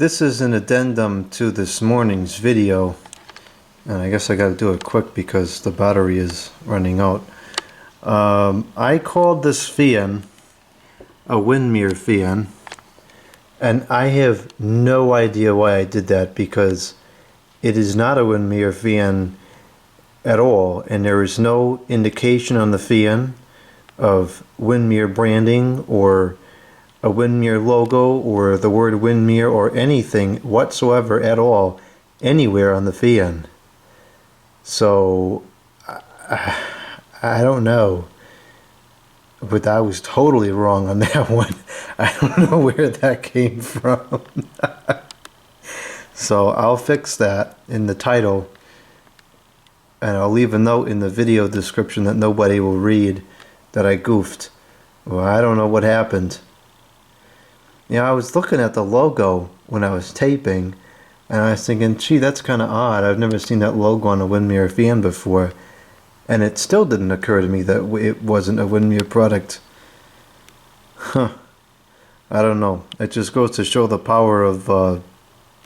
This is an addendum to this morning's video, and I guess I gotta do it quick because the battery is running out. I called this fan a Windmere fan, and I have no idea why I did that, because it is not a Windmere fan at all, and there is no indication on the fan of Windmere branding or a Windmere logo or the word Windmere or anything whatsoever at all anywhere on the fan. So I don't know, but I was totally wrong on that one. I don't know where that came from. So I'll fix that in the title, and I'll leave a note in the video description that nobody will read that I goofed. Well, I don't know what happened. You know, I was looking at the logo when I was taping, and I was thinking, gee, that's kind of odd. I've never seen that logo on a Windmere fan before. And it still didn't occur to me that it wasn't a Windmere product. Huh. I don't know. It just goes to show the power of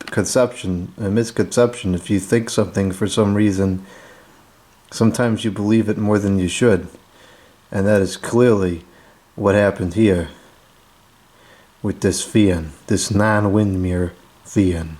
conception and misconception. If you think something for some reason, sometimes you believe it more than you should. And that is clearly what happened here with this fan, this non-Windmere fan.